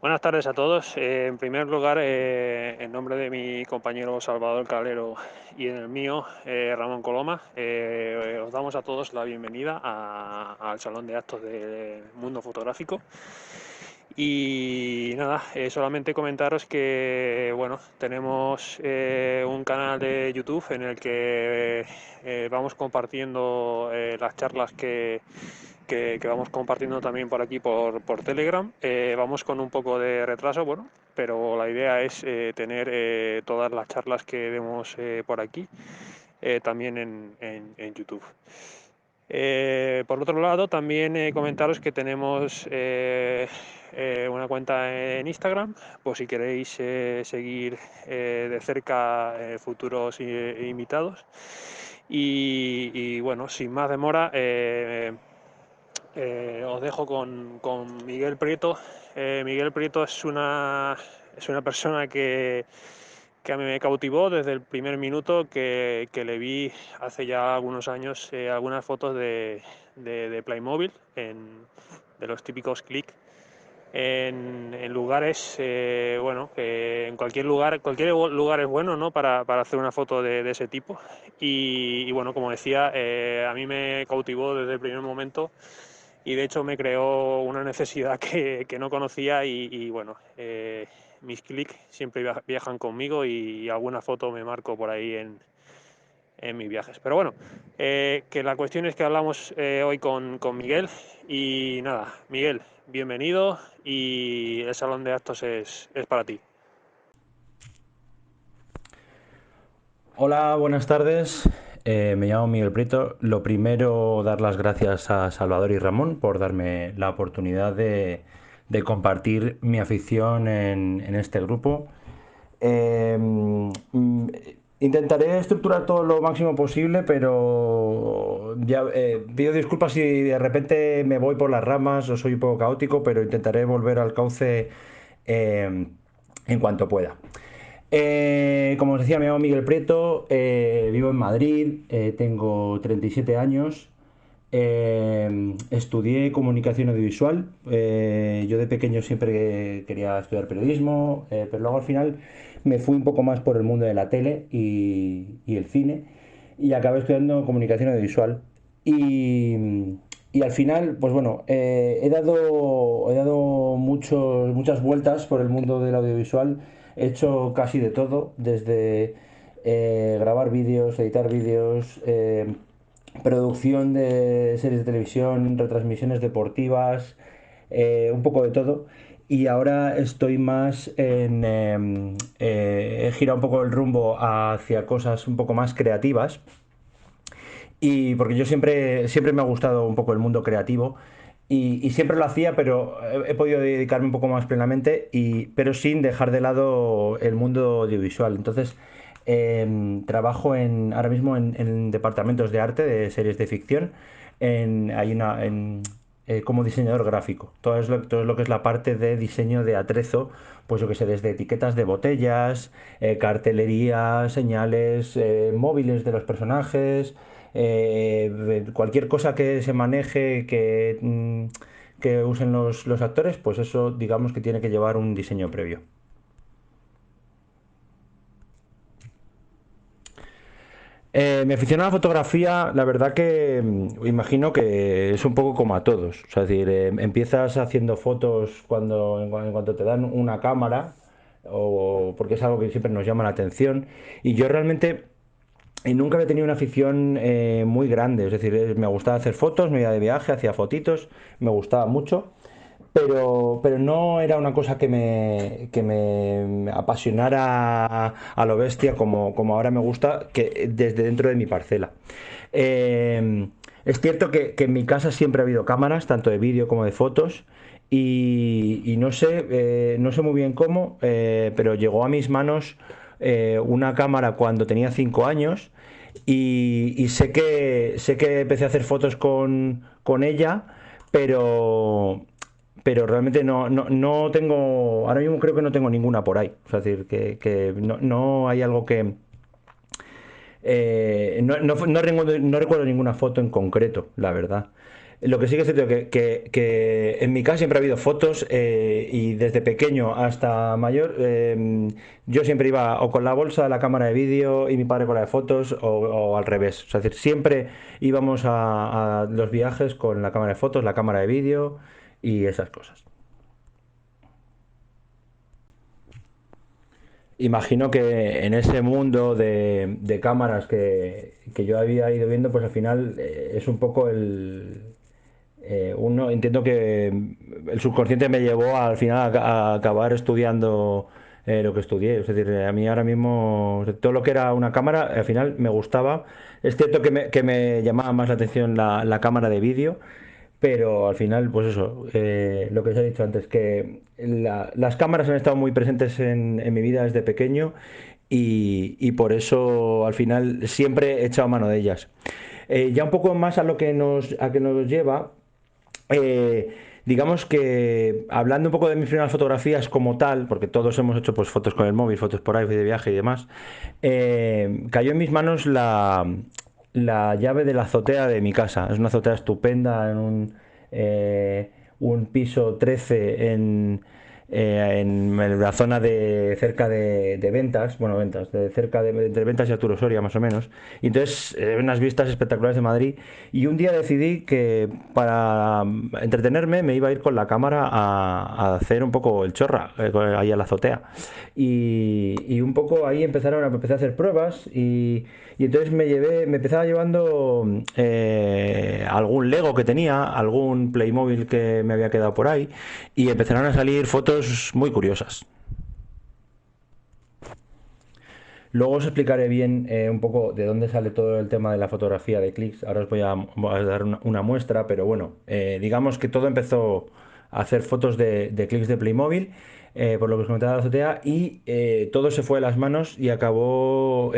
Buenas tardes a todos. En primer lugar, en nombre de mi compañero Salvador Calero y en el mío, Ramón Coloma, os damos a todos la bienvenida al Salón de Actos del Mundo Fotográfico. Y nada, solamente comentaros que bueno, tenemos un canal de YouTube en el que vamos compartiendo las charlas que vamos compartiendo también por aquí por Telegram. Vamos con un poco de retraso, bueno, pero la idea es tener todas las charlas que demos por aquí también en YouTube. Por otro lado, también comentaros que tenemos una cuenta en Instagram, por si queréis seguir de cerca futuros invitados. Y bueno, sin más demora, os dejo con Miguel Prieto. Miguel Prieto es una persona que a mí me cautivó desde el primer minuto que le vi hace ya algunos años algunas fotos de Playmobil, de los típicos clics, en lugares, bueno, que en cualquier lugar es bueno, ¿no? Para hacer una foto de ese tipo. Y bueno, como decía, a mí me cautivó desde el primer momento y de hecho me creó una necesidad que no conocía y bueno, mis clics siempre viajan conmigo y alguna foto me marco por ahí en mis viajes. Pero bueno, que la cuestión es que hablamos hoy con Miguel y nada, Miguel, bienvenido y el salón de actos es para ti. Hola, buenas tardes. Me llamo Miguel Prieto. Lo primero, dar las gracias a Salvador y Ramón por darme la oportunidad de compartir mi afición en este grupo. Eh, mm, Intentaré estructurar todo lo máximo posible, pero ya pido disculpas si de repente me voy por las ramas o soy un poco caótico, pero intentaré volver al cauce eh, en cuanto pueda. Como os decía, me llamo Miguel Prieto, vivo en Madrid, tengo 37 años, estudié comunicación audiovisual. Yo de pequeño siempre quería estudiar periodismo, pero luego al final me fui un poco más por el mundo de la tele y el cine y acabé estudiando comunicación audiovisual. Y al final, pues bueno, he dado muchas vueltas por el mundo del audiovisual. He hecho casi de todo, desde grabar vídeos, editar vídeos, producción de series de televisión, retransmisiones deportivas, un poco de todo. Y ahora estoy más he girado un poco el rumbo hacia cosas un poco más creativas. Y porque yo siempre me ha gustado un poco el mundo creativo y siempre lo hacía, pero he podido dedicarme un poco más plenamente, pero sin dejar de lado el mundo audiovisual. Entonces, trabajo ahora mismo en departamentos de arte, de series de ficción, como diseñador gráfico. Todo lo que es la parte de diseño de atrezo, pues yo que sé, desde etiquetas de botellas, cartelería, señales, móviles de los personajes, cualquier cosa que se maneje, que usen los actores, pues eso digamos que tiene que llevar un diseño previo. Mi afición a la fotografía, la verdad que imagino que es un poco como a todos. O sea, es decir, empiezas haciendo fotos en cuanto te dan una cámara, o porque es algo que siempre nos llama la atención. Y yo realmente nunca había tenido una afición muy grande. Es decir, me gustaba hacer fotos, me iba de viaje, hacía fotitos, me gustaba mucho. Pero no era una cosa que me apasionara a lo bestia como ahora me gusta, que desde dentro de mi parcela. Es cierto que en mi casa siempre ha habido cámaras, tanto de vídeo como de fotos, y no sé muy bien cómo, pero llegó a mis manos una cámara cuando tenía 5 años y sé que empecé a hacer fotos con ella, pero, pero realmente no tengo, ahora mismo creo que no tengo ninguna por ahí. O sea, es decir, que no hay algo que... no recuerdo ninguna foto en concreto, la verdad. Lo que sí que es cierto que en mi casa siempre ha habido fotos y desde pequeño hasta mayor yo siempre iba o con la bolsa, la cámara de vídeo y mi padre con la de fotos o al revés. O sea, es decir, siempre íbamos a los viajes con la cámara de fotos, la cámara de vídeo y esas cosas. Imagino que en ese mundo de cámaras que yo había ido viendo, pues al final es un poco uno, entiendo que el subconsciente me llevó al final a acabar estudiando lo que estudié. Es decir, a mí ahora mismo todo lo que era una cámara, al final me gustaba. Es cierto que me llamaba más la atención la cámara de vídeo, pero al final, pues eso, lo que os he dicho antes, que las cámaras han estado muy presentes en mi vida desde pequeño y por eso al final siempre he echado mano de ellas. Ya un poco más a que nos lleva, eh, digamos que hablando un poco de mis primeras fotografías como tal, porque todos hemos hecho pues fotos con el móvil, fotos por ahí de viaje y demás, cayó en mis manos la llave de la azotea de mi casa. Es una azotea estupenda en un piso 13 en la zona de cerca de ventas, bueno, ventas, de cerca de entre ventas y Arturo Soria más o menos. Y entonces, unas vistas espectaculares de Madrid. Y un día decidí que para entretenerme me iba a ir con la cámara a hacer un poco el chorra, ahí a la azotea. Y un poco ahí empecé a hacer pruebas y entonces me empezaba llevando algún Lego que tenía, algún Playmobil que me había quedado por ahí y empezaron a salir fotos muy curiosas. Luego os explicaré bien un poco de dónde sale todo el tema de la fotografía de clics. Ahora os voy a dar una muestra, pero bueno, digamos que todo empezó a hacer fotos de clics de Playmobil, por lo que os comentaba de la azotea, y todo se fue de las manos y acabó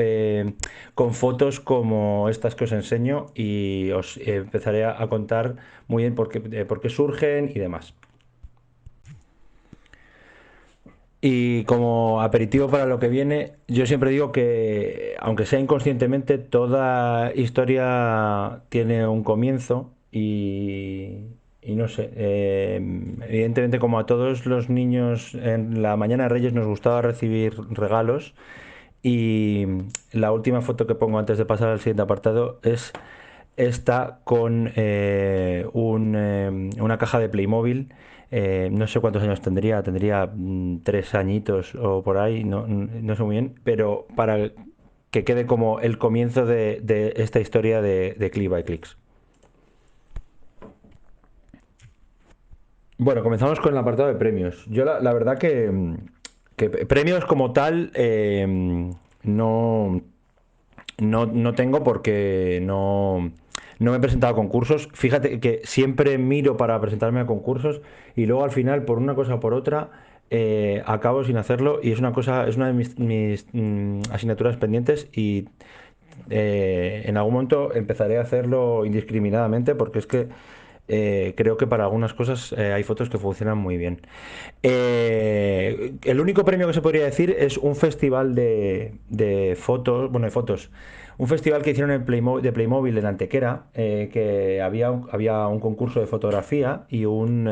con fotos como estas que os enseño y os empezaré a contar muy bien por qué surgen y demás. Y como aperitivo para lo que viene, yo siempre digo que, aunque sea inconscientemente, toda historia tiene un comienzo y no sé, evidentemente como a todos los niños en la mañana de Reyes nos gustaba recibir regalos y la última foto que pongo antes de pasar al siguiente apartado es esta con una caja de Playmobil. No sé cuántos años tendría 3 añitos o por ahí, no sé muy bien, pero para que quede como el comienzo de esta historia de Click by Clicks. Bueno, comenzamos con el apartado de premios. Yo la verdad que premios como tal no, no tengo porque no me he presentado a concursos. Fíjate que siempre miro para presentarme a concursos y luego al final, por una cosa o por otra, acabo sin hacerlo y es una de mis asignaturas pendientes y en algún momento empezaré a hacerlo indiscriminadamente porque es que creo que para algunas cosas hay fotos que funcionan muy bien. El único premio que se podría decir es un festival de fotos, bueno, de fotos, un festival que hicieron de Playmobil en Antequera, que había un concurso de fotografía y un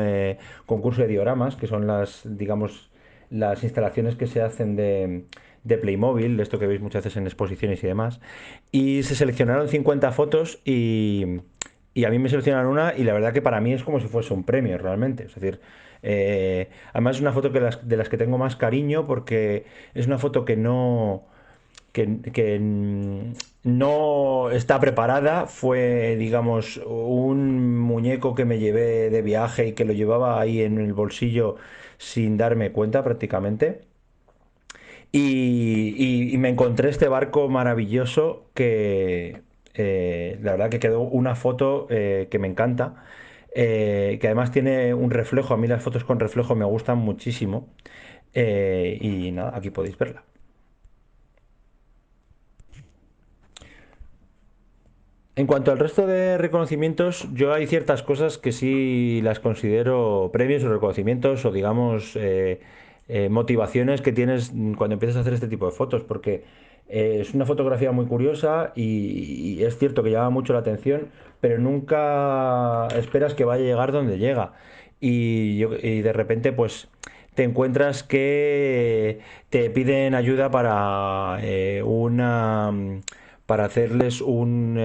concurso de dioramas, que son digamos, las instalaciones que se hacen de Playmobil, de esto que veis muchas veces en exposiciones y demás. Y se seleccionaron 50 fotos y a mí me seleccionaron una y la verdad que para mí es como si fuese un premio realmente. Es decir, además es una foto de las que tengo más cariño porque es una foto que no está preparada. Fue, digamos, un muñeco que me llevé de viaje y que lo llevaba ahí en el bolsillo sin darme cuenta prácticamente. Y me encontré este barco maravilloso que la verdad que quedó una foto que me encanta, que además tiene un reflejo. A mí las fotos con reflejo me gustan muchísimo. Y nada, aquí podéis verla. En cuanto al resto de reconocimientos, yo hay ciertas cosas que sí las considero premios o reconocimientos o digamos motivaciones que tienes cuando empiezas a hacer este tipo de fotos, porque Es una fotografía muy curiosa y es cierto que llama mucho la atención, pero nunca esperas que vaya a llegar donde llega. Y de repente, pues te encuentras que te piden ayuda para hacerles un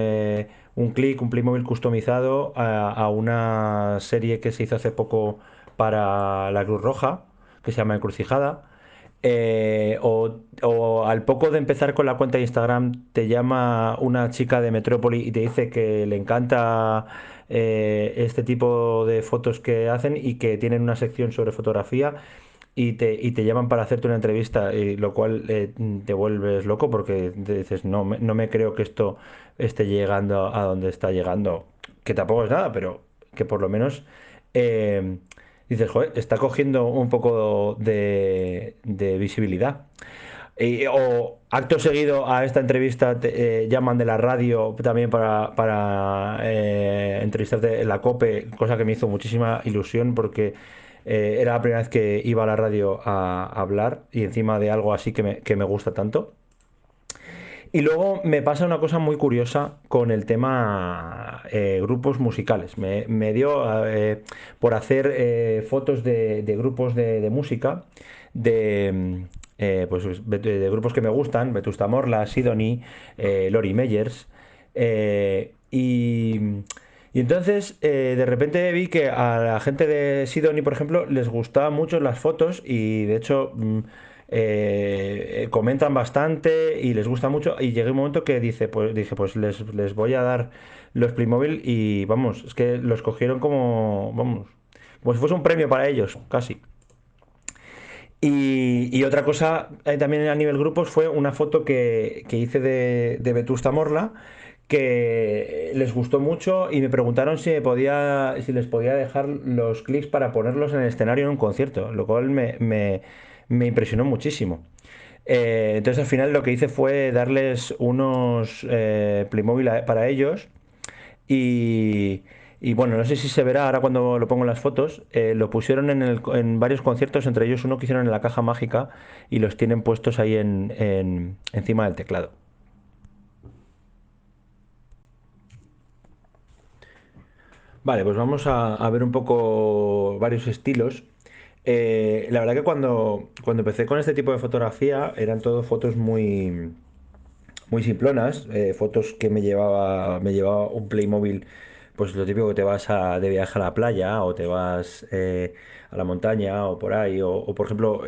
clic, un Playmobil customizado a una serie que se hizo hace poco para la Cruz Roja, que se llama Encrucijada. O al poco de empezar con la cuenta de Instagram te llama una chica de Metrópoli y te dice que le encanta este tipo de fotos que hacen y que tienen una sección sobre fotografía y te llaman para hacerte una entrevista, y lo cual te vuelves loco porque te dices, no me creo que esto esté llegando a donde está llegando, que tampoco es nada, pero que por lo menos eh, dices, joder, está cogiendo un poco de visibilidad. O acto seguido a esta entrevista te llaman de la radio también para entrevistarte en la COPE, cosa que me hizo muchísima ilusión porque era la primera vez que iba a la radio a hablar y encima de algo así que me gusta tanto. Y luego me pasa una cosa muy curiosa con el tema grupos musicales. Me dio por hacer fotos de grupos de música, de grupos que me gustan, Vetusta Morla, Sidonie, Lori Meyers. Y entonces de repente vi que a la gente de Sidonie, por ejemplo, les gustaban mucho las fotos y de hecho comentan bastante y les gusta mucho. Y llegué un momento que dije, pues les voy a dar los Playmobil y vamos, es que los cogieron como, vamos, como si fuese un premio para ellos, casi. Y otra cosa también a nivel grupos fue una foto que hice de Vetusta Morla que les gustó mucho y me preguntaron si les podía dejar los clics para ponerlos en el escenario en un concierto, lo cual me impresionó muchísimo. Entonces al final lo que hice fue darles unos Playmobil para ellos y, y bueno, no sé si se verá ahora cuando lo pongo en las fotos. Lo pusieron en varios conciertos, entre ellos uno que hicieron en la Caja Mágica y los tienen puestos ahí encima del teclado. Vale, pues vamos a ver un poco varios estilos. La verdad que cuando empecé con este tipo de fotografía eran todo fotos muy simplonas, fotos que me llevaba un Playmobil, pues lo típico que te vas de viaje a la playa o te vas a la montaña o por ahí, o, por ejemplo,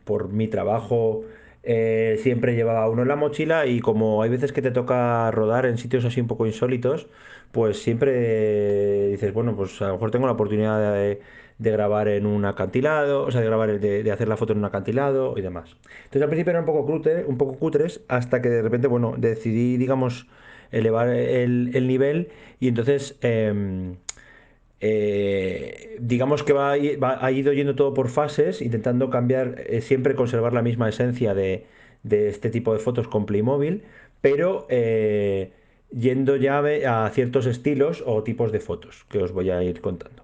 por mi trabajo siempre llevaba uno en la mochila y como hay veces que te toca rodar en sitios así un poco insólitos, pues siempre dices, bueno, pues a lo mejor tengo la oportunidad de grabar en un acantilado, o sea, de hacer la foto en un acantilado y demás. Entonces al principio era un poco cutres, hasta que de repente, bueno, decidí, digamos, elevar el nivel y entonces, digamos que ha ido yendo todo por fases, intentando cambiar, siempre conservar la misma esencia de este tipo de fotos con Playmobil, pero yendo ya a ciertos estilos o tipos de fotos que os voy a ir contando.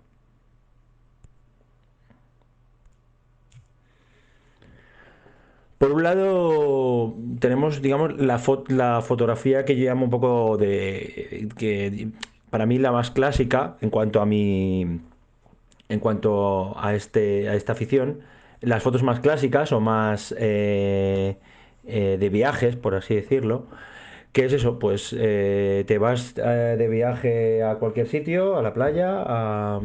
Por un lado, tenemos, digamos, la fotografía que yo llamo un poco que para mí la más clásica en cuanto a esta afición. Las fotos más clásicas o más de viajes, por así decirlo. ¿Qué es eso? Pues te vas de viaje a cualquier sitio, a la playa,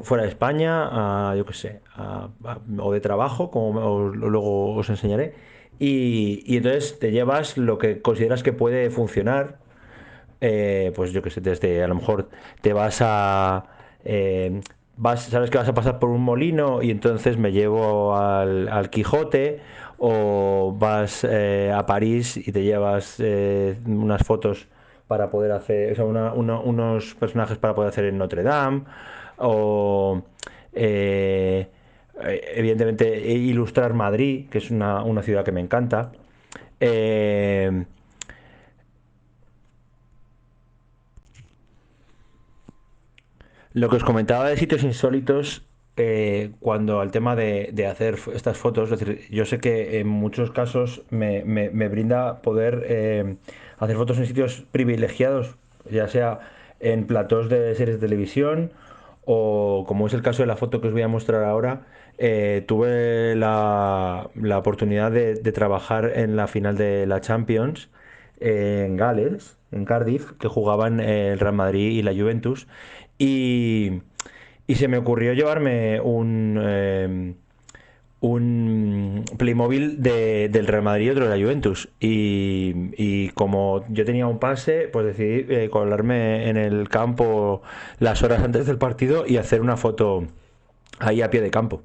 fuera de España, yo qué sé, o de trabajo, como luego os enseñaré, y entonces te llevas lo que consideras que puede funcionar, pues yo qué sé, desde a lo mejor te vas sabes que vas a pasar por un molino y entonces me llevo al Quijote, o vas a París y te llevas unas fotos para poder hacer, o sea, unos personajes para poder hacer en Notre Dame, o eh, evidentemente ilustrar Madrid, que es una ciudad que me encanta. Eh, lo que os comentaba de sitios insólitos, cuando al tema de hacer estas fotos, es decir, yo sé que en muchos casos me brinda poder hacer fotos en sitios privilegiados, ya sea en platós de series de televisión o como es el caso de la foto que os voy a mostrar ahora, tuve la oportunidad de trabajar en la final de la Champions en Gales, en Cardiff, que jugaban el Real Madrid y la Juventus. Y, y se me ocurrió llevarme un Playmobil del Real Madrid y otro de la Juventus. Y como yo tenía un pase, pues decidí colarme en el campo las horas antes del partido y hacer una foto ahí a pie de campo.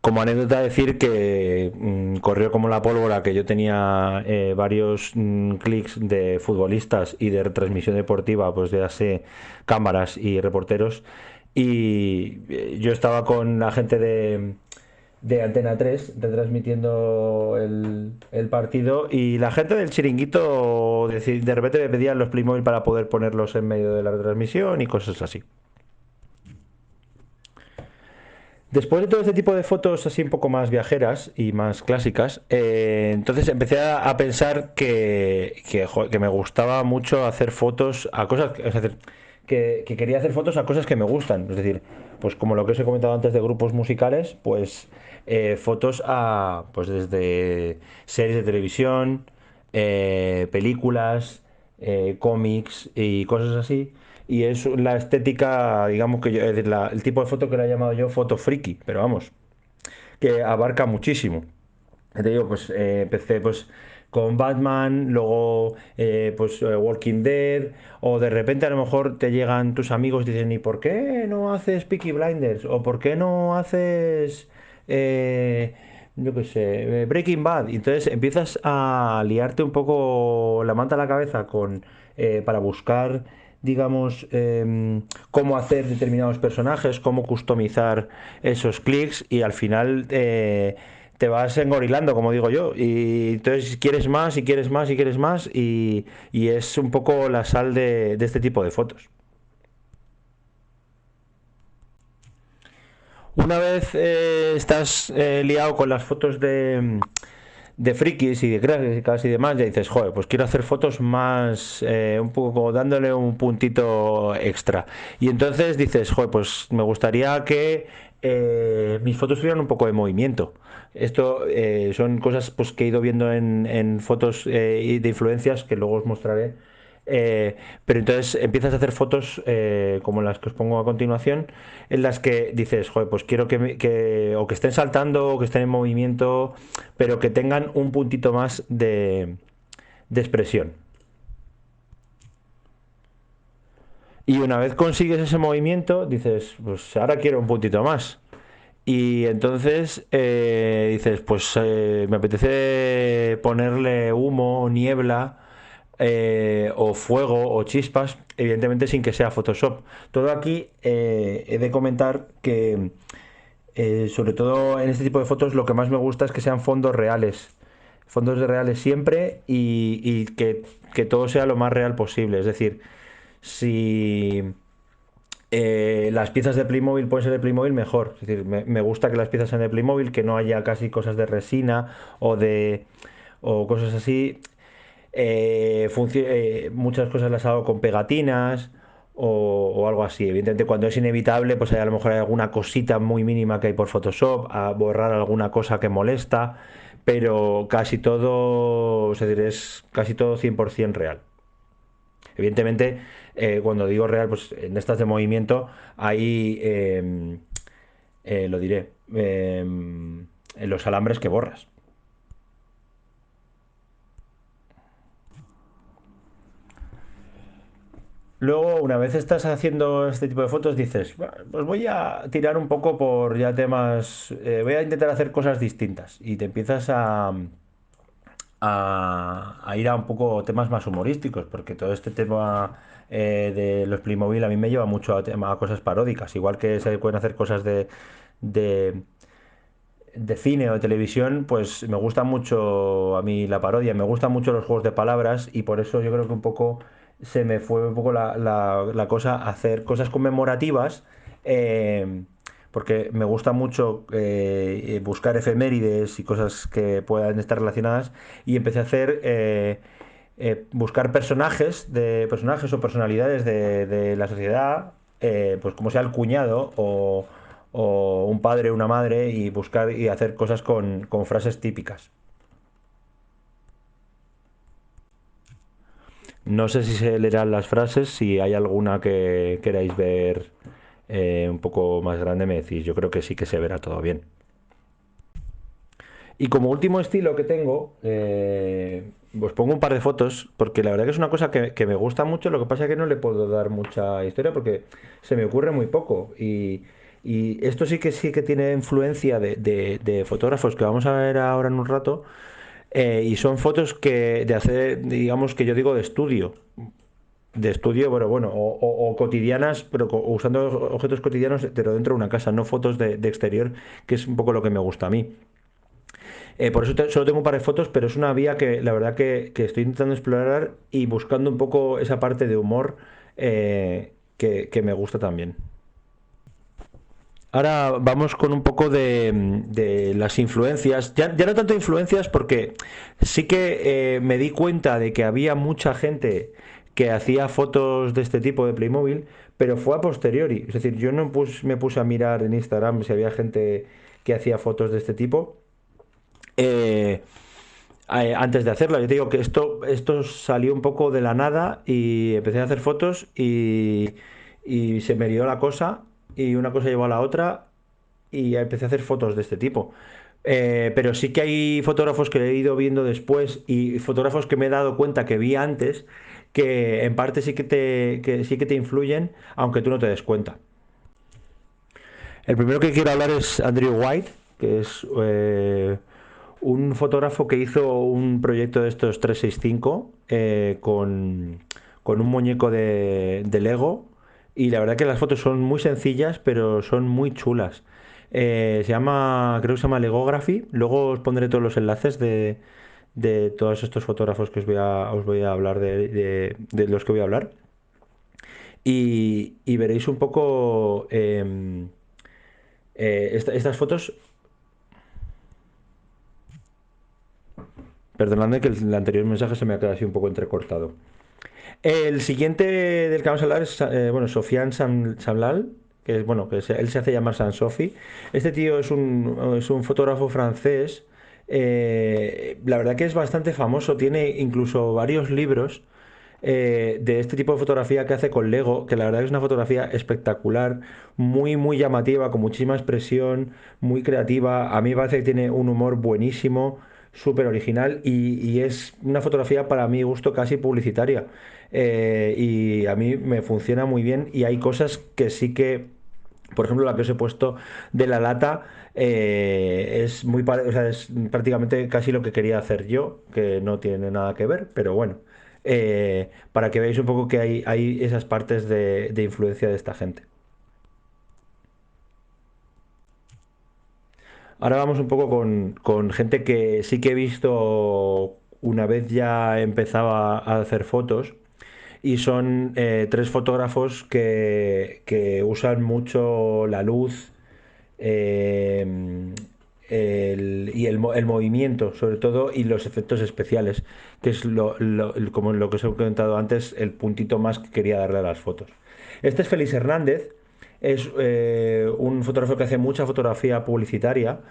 Como anécdota decir que corrió como la pólvora que yo tenía varios clics de futbolistas y de retransmisión deportiva, pues de hace cámaras y reporteros. Y yo estaba con la gente de Antena 3 retransmitiendo el partido y la gente del chiringuito de repente me pedían los Playmobil para poder ponerlos en medio de la retransmisión y cosas así. Después de todo este tipo de fotos así un poco más viajeras y más clásicas, entonces empecé a pensar que me gustaba mucho hacer fotos a cosas, es decir, que quería hacer fotos a cosas que me gustan. Es decir, pues como lo que os he comentado antes de grupos musicales, pues fotos a, pues desde series de televisión, películas, cómics y cosas así. Y es la estética, digamos que yo, es decir, el tipo de foto que le he llamado yo foto friki, pero vamos, que abarca muchísimo. Ya te digo, pues empecé pues con Batman, luego pues Walking Dead, o de repente a lo mejor te llegan tus amigos y dicen, ¿y por qué no haces Peaky Blinders? ¿O por qué no haces, eh, yo qué sé, Breaking Bad? Y entonces empiezas a liarte un poco la manta a la cabeza para buscar, digamos, cómo hacer determinados personajes, cómo customizar esos clics y al final te vas engorilando, como digo yo, y entonces quieres más y quieres más y quieres más y es un poco la sal de este tipo de fotos. Una vez estás liado con las fotos de frikis y de clásicas y demás, ya dices, joder, pues quiero hacer fotos más, un poco dándole un puntito extra. Y entonces dices, joder, pues me gustaría que mis fotos tuvieran un poco de movimiento. Esto son cosas pues, que he ido viendo en fotos de influencias que luego os mostraré. Eh, pero entonces empiezas a hacer fotos como las que os pongo a continuación, en las que dices, joder, pues quiero o que estén saltando o que estén en movimiento, pero que tengan un puntito más de expresión. Y una vez consigues ese movimiento, dices, pues ahora quiero un puntito más. Y entonces dices, pues me apetece ponerle humo, o niebla, o fuego, o chispas, evidentemente sin que sea Photoshop. Todo aquí he de comentar que, sobre todo en este tipo de fotos, lo que más me gusta es que sean fondos reales. Fondos de reales siempre y que todo sea lo más real posible. Es decir, si las piezas de Playmobil pueden ser de Playmobil, mejor. Es decir, me gusta que las piezas sean de Playmobil, que no haya casi cosas de resina o cosas así. Muchas cosas las hago con pegatinas o algo así. Evidentemente, cuando es inevitable, pues a lo mejor hay alguna cosita muy mínima que hay por Photoshop, a borrar alguna cosa que molesta, pero casi todo, es decir, es casi todo 100% real. Evidentemente, cuando digo real, pues en estas de movimiento, ahí lo diré, en los alambres que borras. Luego, una vez estás haciendo este tipo de fotos, dices, "Bueno, pues voy a tirar un poco por ya temas, voy a intentar hacer cosas distintas. Y te empiezas a ir a un poco temas más humorísticos, porque todo este tema de los Playmobil a mí me lleva mucho a cosas paródicas, igual que se pueden hacer cosas de, de cine o de televisión, pues me gusta mucho a mí la parodia, me gustan mucho los juegos de palabras y por eso yo creo que un poco se me fue un poco la cosa a hacer cosas conmemorativas, eh, porque me gusta mucho buscar efemérides y cosas que puedan estar relacionadas, y empecé a hacer buscar personajes o personalidades de la sociedad, pues como sea el cuñado o un padre o una madre, y buscar y hacer cosas con frases típicas. No sé si se leerán las frases, si hay alguna que queráis ver un poco más grande, me decís. Yo creo que sí que se verá todo bien. Y como último estilo que tengo, os pongo un par de fotos, porque la verdad que es una cosa que me gusta mucho. Lo que pasa es que no le puedo dar mucha historia porque se me ocurre muy poco. Y esto sí que tiene influencia de fotógrafos que vamos a ver ahora en un rato. Y son fotos de hacer, digamos que yo digo de estudio, pero bueno, o cotidianas, pero usando objetos cotidianos, pero dentro de una casa, no fotos de exterior, que es un poco lo que me gusta a mí. Por eso solo tengo un par de fotos, pero es una vía que la verdad que estoy intentando explorar y buscando un poco esa parte de humor que me gusta también. Ahora vamos con un poco de las influencias. Ya no tanto influencias porque sí que me di cuenta de que había mucha gente que hacía fotos de este tipo de Playmobil, pero fue a posteriori. Es decir, yo no me puse a mirar en Instagram si había gente que hacía fotos de este tipo. eh, Antes de hacerlo, yo te digo que esto salió un poco de la nada y empecé a hacer fotos y se me dio la cosa y una cosa llevó a la otra y ya empecé a hacer fotos de este tipo. Pero sí que hay fotógrafos que he ido viendo después y fotógrafos que me he dado cuenta que vi antes que en parte sí que te influyen, aunque tú no te des cuenta. El primero que quiero hablar es Andrew White, que es un fotógrafo que hizo un proyecto de estos 365 con un muñeco de Lego. Y la verdad que las fotos son muy sencillas, pero son muy chulas. Creo que se llama Legography. Luego os pondré todos los enlaces de todos estos fotógrafos que os voy a hablar de los que voy a hablar. Y veréis un poco estas fotos. Perdonadme que el anterior mensaje se me ha quedado así un poco entrecortado. El siguiente del que vamos a hablar es bueno, Sofiane Samlal, que es bueno, él se hace llamar Sofi. Este tío es un fotógrafo francés. La verdad que es bastante famoso, tiene incluso varios libros de este tipo de fotografía que hace con Lego, que la verdad que es una fotografía espectacular, muy, muy llamativa, con muchísima expresión, muy creativa. A mí me parece que tiene un humor buenísimo, súper original y es una fotografía para mi gusto casi publicitaria. Y a mí me funciona muy bien y hay cosas que sí que por ejemplo, la que os he puesto de la lata o sea, es prácticamente casi lo que quería hacer yo, que no tiene nada que ver, pero bueno, para que veáis un poco que hay esas partes de influencia de esta gente. Ahora vamos un poco con gente que sí que he visto una vez ya empezaba a hacer fotos. Y son tres fotógrafos que usan mucho la luz eh, el movimiento, sobre todo, y los efectos especiales, que es como lo que os he comentado antes, el puntito más que quería darle a las fotos. Este es Félix Hernández, es un fotógrafo que hace mucha fotografía publicitaria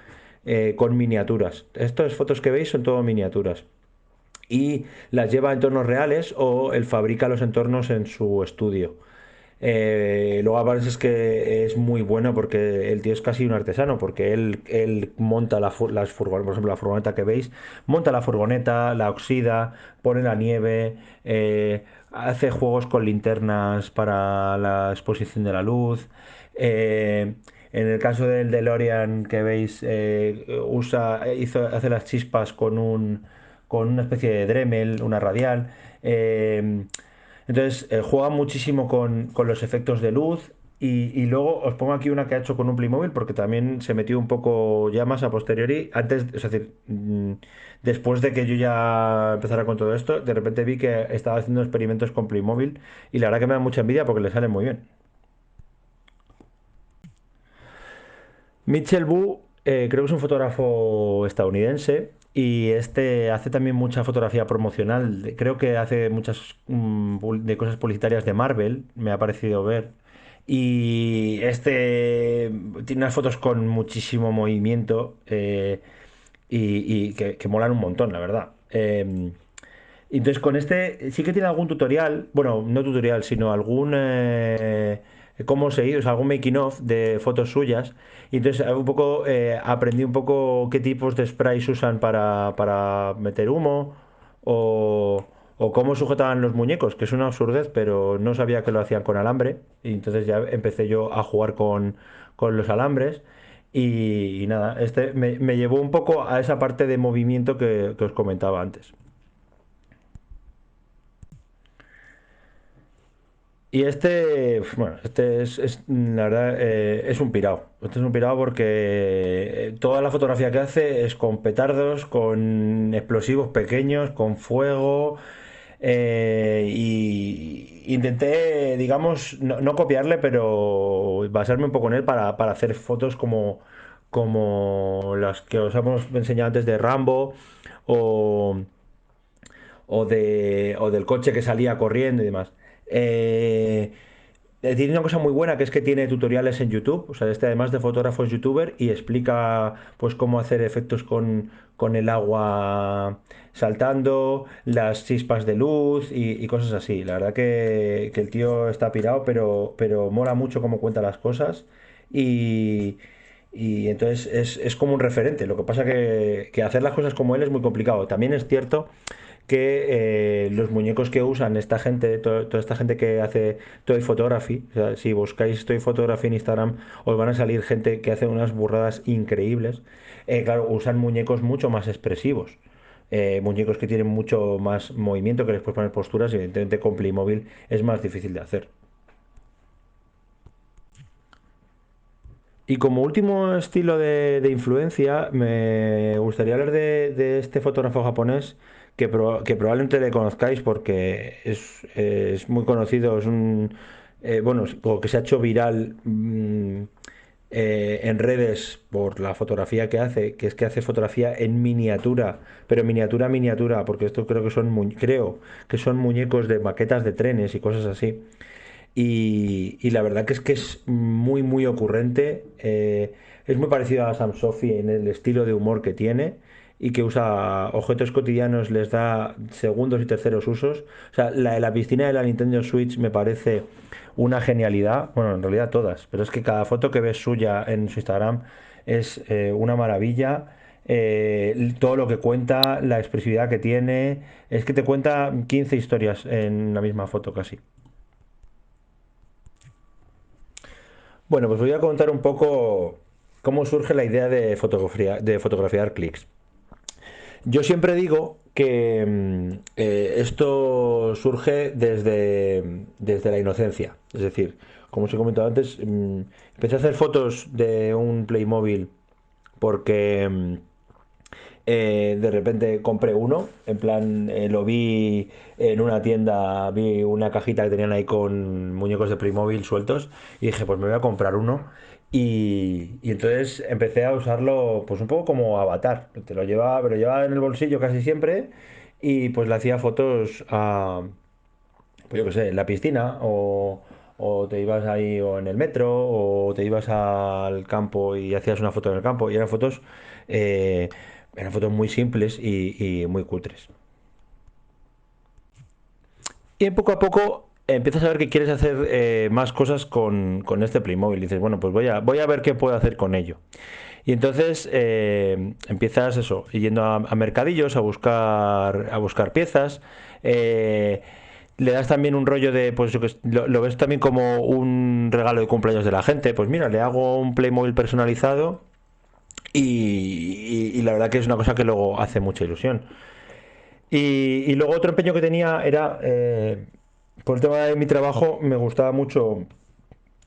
con miniaturas. Estas fotos que veis son todo miniaturas y las lleva a entornos reales o él fabrica los entornos en su estudio. Luego aparte es que es muy bueno porque el tío es casi un artesano, porque él monta las furgonetas, por ejemplo, la furgoneta que veis, monta la furgoneta, la oxida, pone la nieve, hace juegos con linternas para la exposición de la luz. En el caso del DeLorean que veis, hace las chispas con una especie de Dremel, una radial. Entonces juega muchísimo con los efectos de luz Y luego os pongo aquí una que ha hecho con un Playmobil porque también se metió un poco ya más a posteriori. Antes, es decir, después de que yo ya empezara con todo esto, de repente vi que estaba haciendo experimentos con Playmobil y la verdad que me da mucha envidia porque le sale muy bien. Mitchell Wu, creo que es un fotógrafo estadounidense y este hace también mucha fotografía promocional. Creo que hace muchas de cosas publicitarias de Marvel, me ha parecido ver. Y este tiene unas fotos con muchísimo movimiento y que molan un montón, la verdad. Entonces con este sí que tiene algún tutorial, bueno, no tutorial, sino algún cómo seguir, o sea, algún making of de fotos suyas. Y entonces un poco aprendí un poco qué tipos de sprays usan para meter humo o cómo sujetaban los muñecos, que es una absurdez, pero no sabía que lo hacían con alambre. Y entonces ya empecé yo a jugar con los alambres. Y nada, este me llevó un poco a esa parte de movimiento que os comentaba antes. Y este, bueno, este la verdad, es un pirado. Este es un pirado porque toda la fotografía que hace es con petardos, con explosivos pequeños, con fuego. Y intenté, digamos, no copiarle, pero basarme un poco en él para hacer fotos como las que os hemos enseñado antes de Rambo o, o del coche que salía corriendo y demás. Eh, Tiene una cosa muy buena que es que tiene tutoriales en YouTube, o sea, este además de fotógrafo es youtuber y explica pues cómo hacer efectos con el agua saltando, las chispas de luz y cosas así. La verdad que el tío está pirado, pero mola mucho cómo cuenta las cosas y, y entonces es como un referente. Lo que pasa que hacer las cosas como él es muy complicado. También es cierto que los muñecos que usan esta gente, toda esta gente que hace Toy Photography, o sea, si buscáis Toy Photography en Instagram, os van a salir gente que hace unas burradas increíbles. Claro, usan muñecos mucho más expresivos. Muñecos que tienen mucho más movimiento, que les puedes poner posturas, y evidentemente con Playmobil es más difícil de hacer. Y como último estilo de influencia, me gustaría hablar de este fotógrafo japonés que probablemente le conozcáis porque es muy conocido, es un, bueno, como que se ha hecho viral en redes por la fotografía que hace, que es que hace fotografía en miniatura, pero miniatura, miniatura, porque esto creo que son, creo que son muñecos de maquetas de trenes y cosas así. Y la verdad que es muy, muy ocurrente. Es muy parecido a Sam Sophie en el estilo de humor que tiene y que usa objetos cotidianos, les da segundos y terceros usos. O sea, la de la piscina de la Nintendo Switch me parece una genialidad. Bueno, en realidad todas, pero es que cada foto que ves suya en su Instagram es una maravilla. Todo lo que cuenta, la expresividad que tiene, es que te cuenta 15 historias en la misma foto casi. Bueno, pues voy a contar un poco cómo surge la idea de fotografiar clics. Yo siempre digo que esto surge desde la inocencia. Es decir, como os he comentado antes, empecé a hacer fotos de un Playmobil porque de repente compré uno, en plan, lo vi en una tienda, vi una cajita que tenían ahí con muñecos de Playmobil sueltos y dije, pues me voy a comprar uno. Y entonces empecé a usarlo pues un poco como avatar. Me lo llevaba en el bolsillo casi siempre y pues le hacía fotos a, pues yo qué sé, en la piscina o te ibas ahí o en el metro o te ibas al campo y hacías una foto en el campo y eh, eran fotos muy simples y muy cutres. Y poco a poco empiezas a ver que quieres hacer más cosas con este Playmobil. Y dices, bueno, pues voy a ver qué puedo hacer con ello. Y entonces empiezas eso, yendo a mercadillos a buscar piezas. eh, Le das también un rollo de, pues lo ves también como un regalo de cumpleaños de la gente. Pues mira, le hago un Playmobil personalizado y la verdad que es una cosa que luego hace mucha ilusión. Y luego otro empeño que tenía era, por el tema de mi trabajo, me gustaba mucho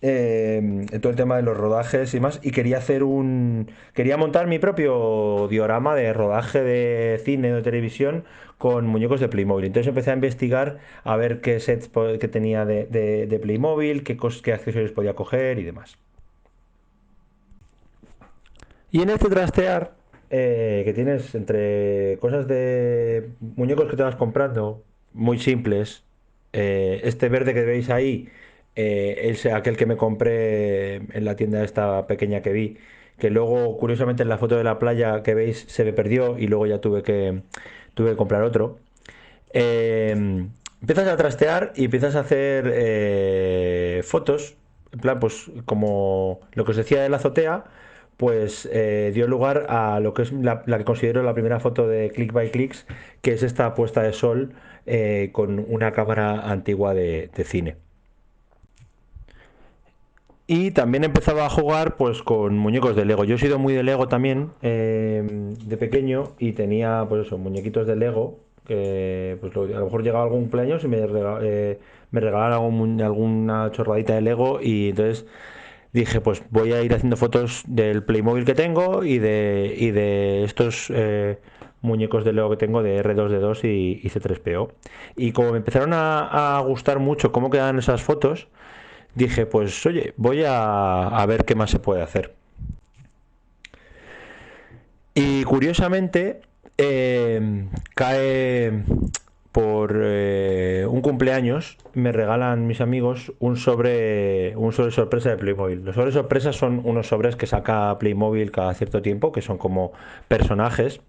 todo el tema de los rodajes y más, y quería montar mi propio diorama de rodaje de cine o de televisión con muñecos de Playmobil. Entonces empecé a investigar a ver qué sets que tenía de Playmobil, qué accesorios podía coger y demás. Y en este trastear, que tienes entre cosas de muñecos que te vas comprando, muy simples, este verde que veis ahí, es aquel que me compré en la tienda esta pequeña que vi, que luego, curiosamente, en la foto de la playa que veis se me perdió y luego ya tuve que comprar otro. Empiezas a trastear y empiezas a hacer fotos, en plan, pues como lo que os decía de la azotea, pues dio lugar a lo que es la que considero la primera foto de Click by Clicks, que es esta puesta de sol con una cámara antigua de cine. Y también empezaba a jugar pues con muñecos de Lego. Yo he sido muy de Lego también de pequeño y tenía pues eso, muñequitos de Lego que pues a lo mejor llegaba algún cumpleaños y me regalaban alguna chorradita de Lego y entonces dije pues voy a ir haciendo fotos del Playmobil que tengo y de estos muñecos de Lego que tengo de R2D2 y C3PO. Y como me empezaron a gustar mucho cómo quedan esas fotos, dije, pues oye, voy a ver qué más se puede hacer. Y curiosamente, cae por un cumpleaños, me regalan mis amigos un sobre sorpresa de Playmobil. Los sobres sorpresas son unos sobres que saca Playmobil cada cierto tiempo, que son como personajes.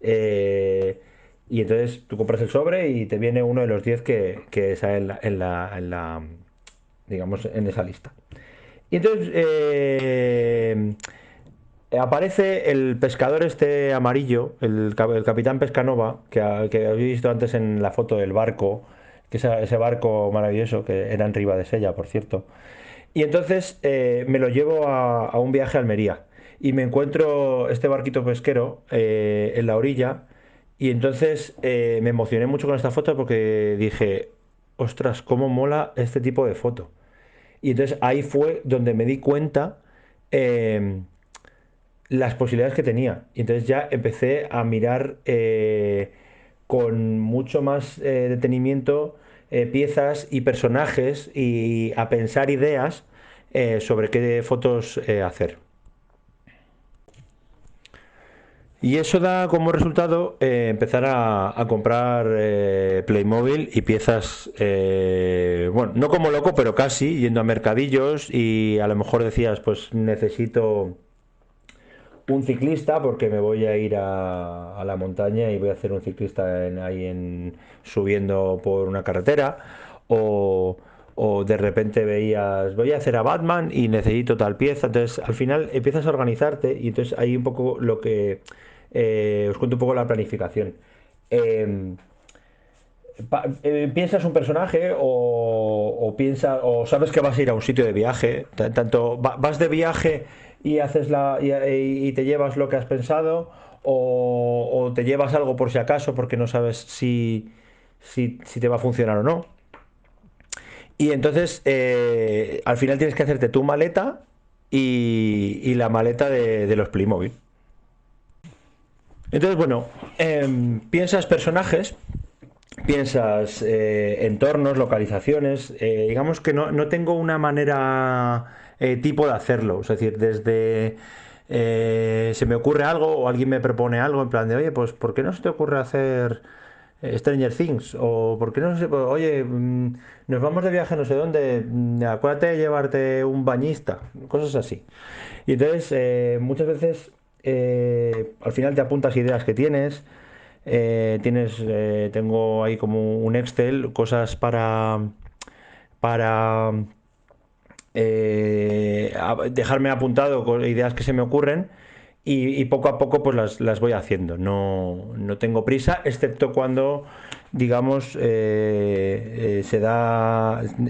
eh, y entonces tú compras el sobre y te viene uno de los 10 que sale digamos, en esa lista. Y entonces aparece el pescador este amarillo, el capitán Pescanova, que habéis visto antes en la foto del barco, que ese barco maravilloso, que era en Ribadesella, por cierto. Y entonces me lo llevo a un viaje a Almería y me encuentro este barquito pesquero en la orilla y entonces me emocioné mucho con esta foto porque dije, ostras, cómo mola este tipo de foto. Y entonces ahí fue donde me di cuenta eh, las posibilidades que tenía. Y entonces ya empecé a mirar con mucho más detenimiento piezas y personajes y a pensar ideas sobre qué fotos hacer. Y eso da como resultado empezar a comprar Playmobil y piezas, bueno, no como loco, pero casi, yendo a mercadillos y a lo mejor decías, pues necesito un ciclista porque me voy a ir a la montaña y voy a hacer un ciclista subiendo por una carretera o, o de repente veías voy a hacer a Batman y necesito tal pieza, entonces al final empiezas a organizarte y entonces ahí un poco lo que os cuento un poco la planificación. Eh, piensas un personaje o sabes que vas a ir a un sitio de viaje, tanto vas de viaje y y te llevas lo que has pensado o te llevas algo por si acaso porque no sabes si te va a funcionar o no. Y entonces al final tienes que hacerte tu maleta y la maleta de los Playmobil. Entonces, bueno, piensas personajes, piensas entornos, localizaciones. Digamos que no tengo una manera tipo de hacerlo. Es decir, desde se me ocurre algo o alguien me propone algo en plan de, oye, pues ¿por qué no se te ocurre hacer Stranger Things? O ¿por qué no se, oye, nos vamos de viaje no sé dónde, acuérdate de llevarte un bañista, cosas así. Y entonces muchas veces al final te apuntas ideas que tengo ahí como un Excel, cosas para dejarme apuntado con ideas que se me ocurren y poco a poco pues las voy haciendo. No tengo prisa, excepto cuando, digamos,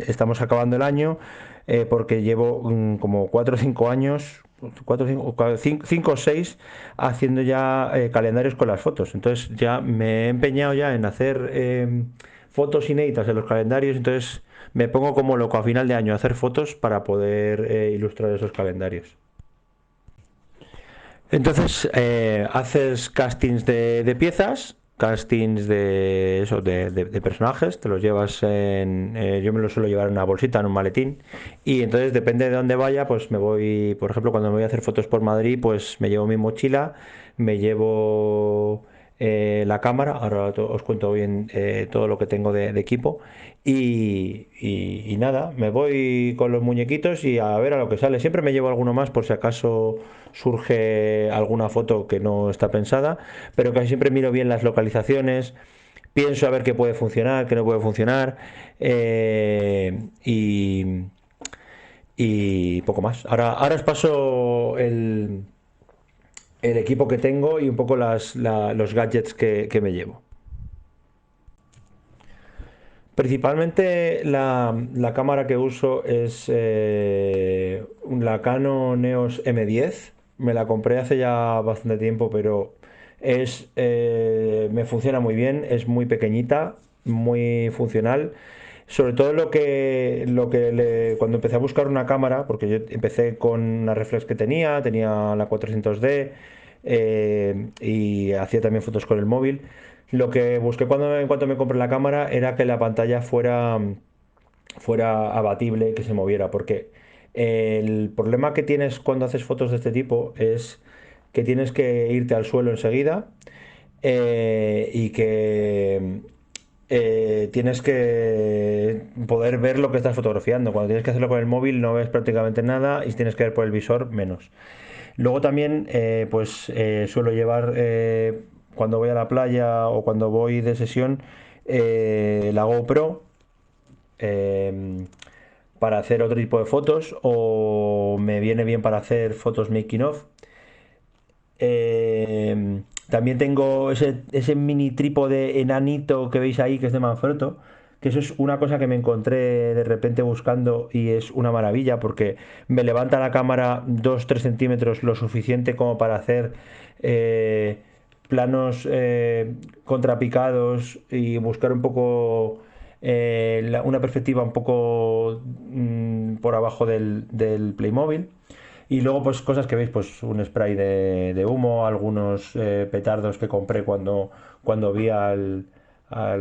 estamos acabando el año, porque llevo como 4 o 5 años, 5 o 6 haciendo ya calendarios con las fotos. Entonces ya me he empeñado ya en hacer fotos inéditas de los calendarios. Entonces me pongo como loco a final de año a hacer fotos para poder ilustrar esos calendarios. Entonces, haces castings de piezas, castings de eso, de personajes, te los llevas yo me los suelo llevar en una bolsita, en un maletín, y entonces depende de dónde vaya, pues me voy, por ejemplo, cuando me voy a hacer fotos por Madrid, pues me llevo mi mochila, me llevo la cámara, ahora os cuento bien todo lo que tengo de equipo, y nada, me voy con los muñequitos y a ver a lo que sale. Siempre me llevo alguno más por si acaso surge alguna foto que no está pensada, pero casi siempre miro bien las localizaciones, pienso a ver qué puede funcionar, qué no puede funcionar, eh, y, y poco más. Ahora os paso el equipo que tengo y un poco los gadgets que me llevo. Principalmente la cámara que uso es la Canon EOS M10. Me la compré hace ya bastante tiempo, pero me funciona muy bien, es muy pequeñita, muy funcional. Sobre todo cuando empecé a buscar una cámara, porque yo empecé con una reflex que tenía la 400D, y hacía también fotos con el móvil. Lo que busqué en cuanto me compré la cámara era que la pantalla fuera abatible, que se moviera, porque el problema que tienes cuando haces fotos de este tipo es que tienes que irte al suelo enseguida, y que tienes que poder ver lo que estás fotografiando. Cuando tienes que hacerlo con el móvil no ves prácticamente nada y si tienes que ver por el visor menos. Luego también suelo llevar, cuando voy a la playa o cuando voy de sesión, la GoPro, eh, para hacer otro tipo de fotos, o me viene bien para hacer fotos making of. También tengo ese mini trípode enanito que veis ahí, que es de Manfrotto, que eso es una cosa que me encontré de repente buscando y es una maravilla porque me levanta la cámara 2-3 centímetros, lo suficiente como para hacer eh, planos contrapicados y buscar un poco una perspectiva un poco por abajo del Playmobil. Y luego, pues cosas que veis, pues un spray de humo, algunos petardos que compré cuando vi al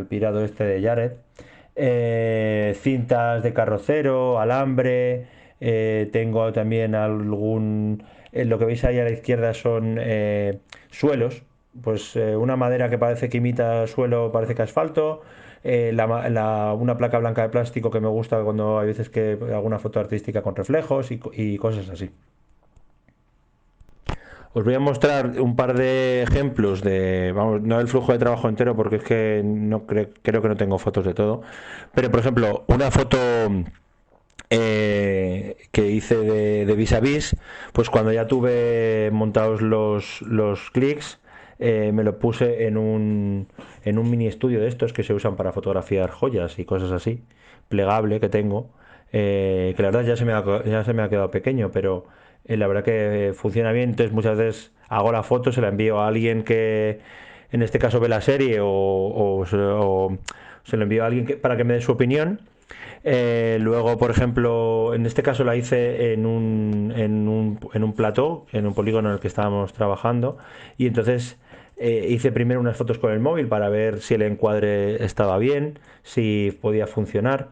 pirado este de Jared, cintas de carrocero, alambre, tengo también lo que veis ahí a la izquierda son suelos, pues una madera que parece que imita suelo, parece que asfalto, una placa blanca de plástico que me gusta cuando hay veces que alguna foto artística con reflejos y cosas así. Os voy a mostrar un par de ejemplos vamos, no el flujo de trabajo entero porque es que no creo que no tengo fotos de todo, pero por ejemplo, una foto que hice de vis a vis, pues cuando ya tuve montados los clics, me lo puse en un mini estudio de estos que se usan para fotografiar joyas y cosas así, plegable que tengo, que la verdad ya se me ha quedado pequeño, pero la verdad que funciona bien. Entonces muchas veces hago la foto, se la envío a alguien que en este caso ve la serie, o se lo envío a alguien para que me dé su opinión. Luego, por ejemplo, en este caso la hice en un plató, en un polígono en el que estábamos trabajando, y entonces hice primero unas fotos con el móvil para ver si el encuadre estaba bien, si podía funcionar,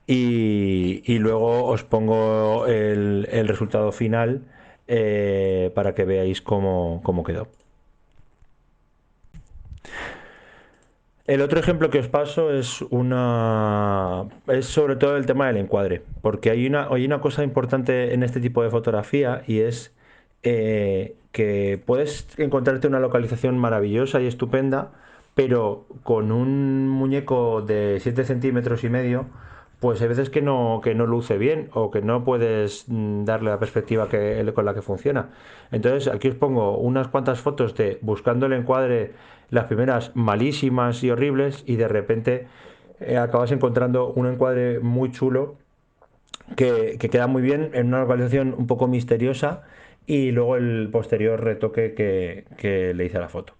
y luego os pongo el resultado final, para que veáis cómo quedó. El otro ejemplo que os paso es sobre todo el tema del encuadre, porque hay una cosa importante en este tipo de fotografía y es que puedes encontrarte una localización maravillosa y estupenda, pero con un muñeco de 7,5 cm, pues hay veces que no luce bien o que no puedes darle la perspectiva con la que funciona. Entonces aquí os pongo unas cuantas fotos de buscando el encuadre, las primeras malísimas y horribles, y de repente acabas encontrando un encuadre muy chulo que queda muy bien en una localización un poco misteriosa, y luego el posterior retoque que le hice a la foto.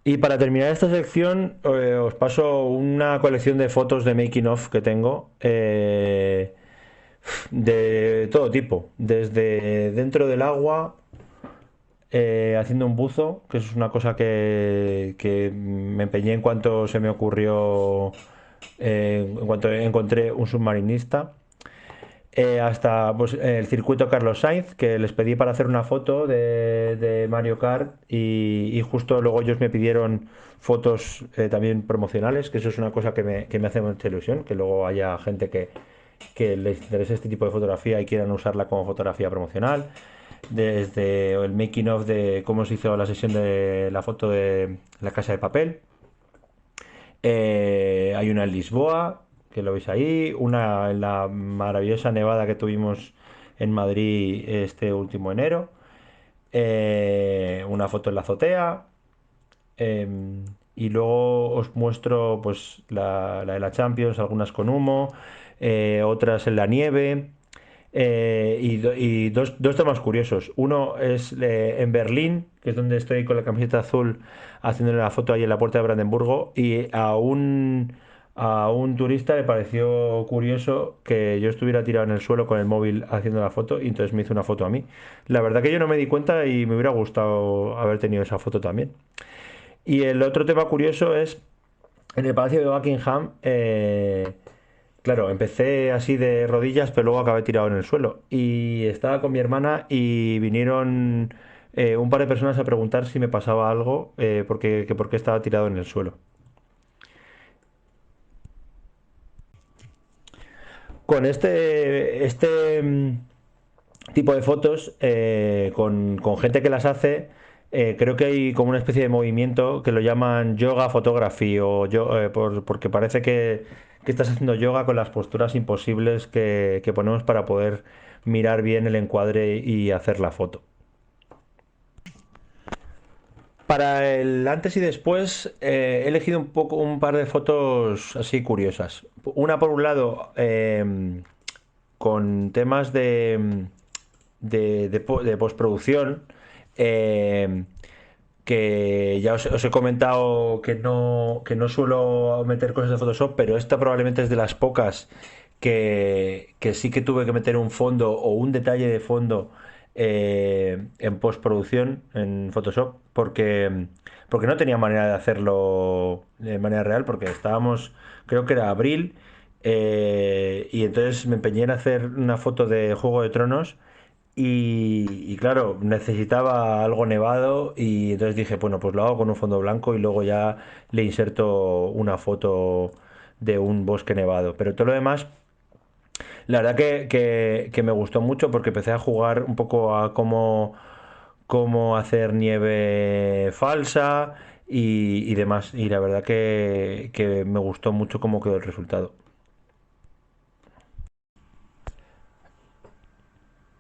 Y para terminar esta sección, os paso una colección de fotos de making of que tengo, de todo tipo, desde dentro del agua, haciendo un buzo, que es una cosa que me empeñé en cuanto se me ocurrió, en cuanto encontré un submarinista, hasta pues, el circuito Carlos Sainz, que les pedí para hacer una foto de Mario Kart y justo luego ellos me pidieron fotos también promocionales, que eso es una cosa que me hace mucha ilusión, que luego haya gente que les interese este tipo de fotografía y quieran usarla como fotografía promocional. Desde el making of de cómo se hizo la sesión de la foto de la casa de papel. Hay una en Lisboa, que lo veis ahí, una en la maravillosa nevada que tuvimos en Madrid este último enero, una foto en la azotea, y luego os muestro pues la de la Champions, algunas con humo, otras en la nieve. Y dos temas curiosos. Uno es en Berlín, que es donde estoy con la camiseta azul haciéndole la foto ahí en la puerta de Brandenburgo, y a un turista le pareció curioso que yo estuviera tirado en el suelo con el móvil haciendo la foto, y entonces me hizo una foto a mí. La verdad que yo no me di cuenta y me hubiera gustado haber tenido esa foto también. Y el otro tema curioso es en el Palacio de Buckingham. Claro, empecé así de rodillas, pero luego acabé tirado en el suelo. Y estaba con mi hermana y vinieron un par de personas a preguntar si me pasaba algo, que por qué estaba tirado en el suelo. Con tipo de fotos, con gente que las hace, creo que hay como una especie de movimiento que lo llaman yoga photography, porque parece que estás haciendo yoga con las posturas imposibles que ponemos para poder mirar bien el encuadre y hacer la foto. Para el antes y después, he elegido un par de fotos así curiosas. Una por un lado, con temas de postproducción, eh, que ya os he comentado que no suelo meter cosas de Photoshop, pero esta probablemente es de las pocas que sí que tuve que meter un fondo o un detalle de fondo en postproducción en Photoshop, porque no tenía manera de hacerlo de manera real, porque estábamos, creo que era abril, y entonces me empeñé en hacer una foto de Juego de Tronos y claro, necesitaba algo nevado y entonces dije, bueno, pues lo hago con un fondo blanco y luego ya le inserto una foto de un bosque nevado. Pero todo lo demás, la verdad que me gustó mucho porque empecé a jugar un poco a cómo hacer nieve falsa y demás. Y la verdad que me gustó mucho cómo quedó el resultado.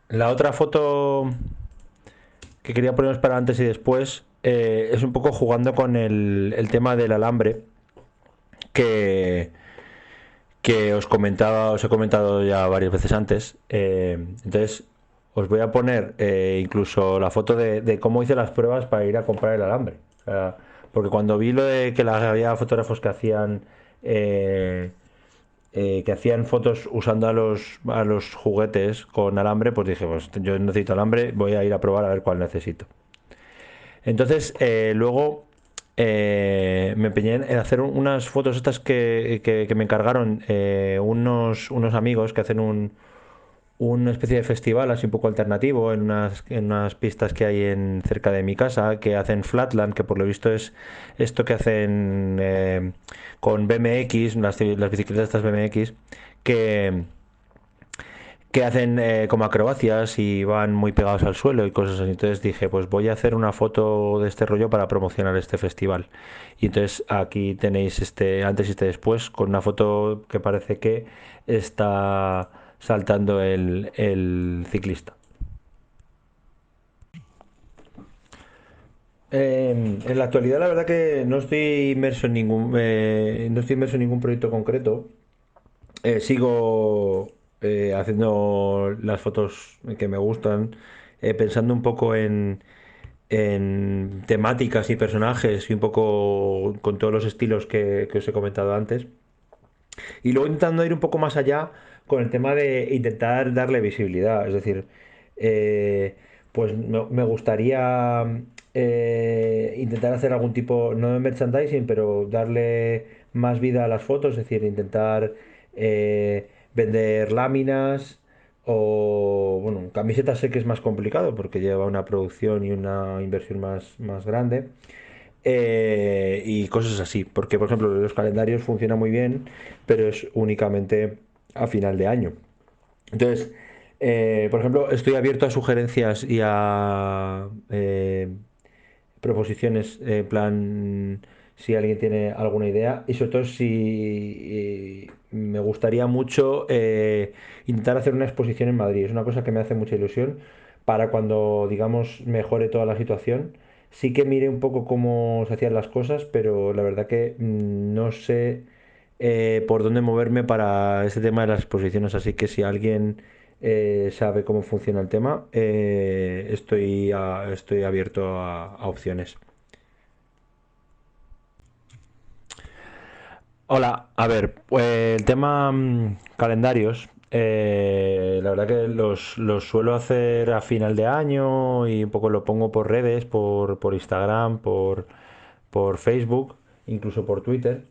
La otra foto que quería poneros para antes y después, es un poco jugando con el tema del alambre que, os he comentado ya varias veces antes. Entonces, os voy a poner incluso la foto de cómo hice las pruebas para ir a comprar el alambre. O sea, porque cuando vi lo de que había fotógrafos eh, que hacían fotos usando a los juguetes con alambre, pues dije, pues yo necesito alambre, voy a ir a probar a ver cuál necesito. Entonces, luego me empeñé en hacer unas fotos estas que me encargaron unos amigos que hacen una especie de festival así un poco alternativo en unas pistas que hay cerca de mi casa, que hacen Flatland, que por lo visto es esto que hacen con BMX, las bicicletas estas BMX, que, que hacen como acrobacias y van muy pegados al suelo y cosas así. Entonces dije, pues voy a hacer una foto de este rollo para promocionar este festival. Y entonces aquí tenéis este antes y este después con una foto que parece que está saltando el ciclista. En la actualidad la verdad que no estoy inmerso en no estoy inmerso en ningún proyecto concreto. Sigo haciendo las fotos que me gustan, pensando un poco en temáticas y personajes y un poco con todos los estilos que os he comentado antes. Y luego intentando ir un poco más allá con el tema de intentar darle visibilidad. Es decir, eh, pues me gustaría intentar hacer algún tipo, no de merchandising, pero darle más vida a las fotos. Es decir, intentar vender láminas o, bueno, camisetas sé que es más complicado porque lleva una producción y una inversión más grande. Y cosas así, porque por ejemplo los calendarios funcionan muy bien, pero es únicamente a final de año. Entonces, por ejemplo, estoy abierto a sugerencias y a proposiciones, en plan, si alguien tiene alguna idea, y sobre todo si me gustaría mucho intentar hacer una exposición en Madrid. Es una cosa que me hace mucha ilusión para cuando, digamos, mejore toda la situación. Sí que mire un poco cómo se hacían las cosas, pero la verdad que no sé por dónde moverme para este tema de las exposiciones. Así que si alguien sabe cómo funciona el tema, estoy abierto a opciones. Hola, a ver, pues el tema calendarios, la verdad que los suelo hacer a final de año y un poco lo pongo por redes, por Instagram, por Facebook, incluso por Twitter.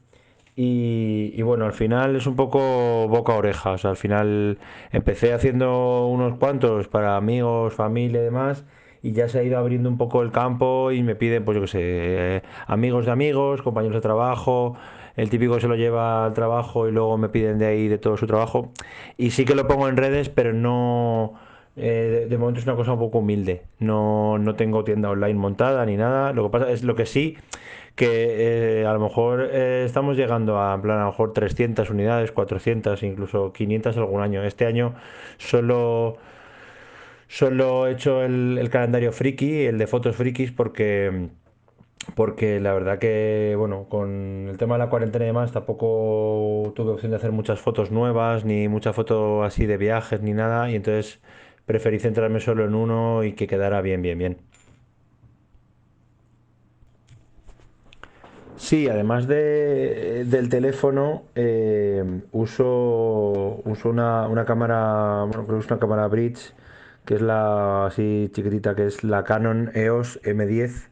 Y bueno, al final es un poco boca a oreja. O sea, al final empecé haciendo unos cuantos para amigos, familia y demás. Y ya se ha ido abriendo un poco el campo y me piden, pues yo qué sé, amigos de amigos, compañeros de trabajo. El típico se lo lleva al trabajo y luego me piden de ahí de todo su trabajo. Y sí que lo pongo en redes, pero no. De momento es una cosa un poco humilde. No tengo tienda online montada ni nada. Lo que pasa es lo que sí que a lo mejor estamos llegando a, en plan, a lo mejor 300 unidades, 400, incluso 500 algún año. Este año solo, solo he hecho el calendario friki, el de fotos frikis, porque la verdad que, bueno, con el tema de la cuarentena y demás, tampoco tuve opción de hacer muchas fotos nuevas, ni mucha foto así de viajes, ni nada, y entonces preferí centrarme solo en uno y que quedara bien, bien, bien. Sí, además del teléfono, uso una cámara, bueno, creo que es una cámara bridge, que es la así chiquitita, que es la Canon EOS M10,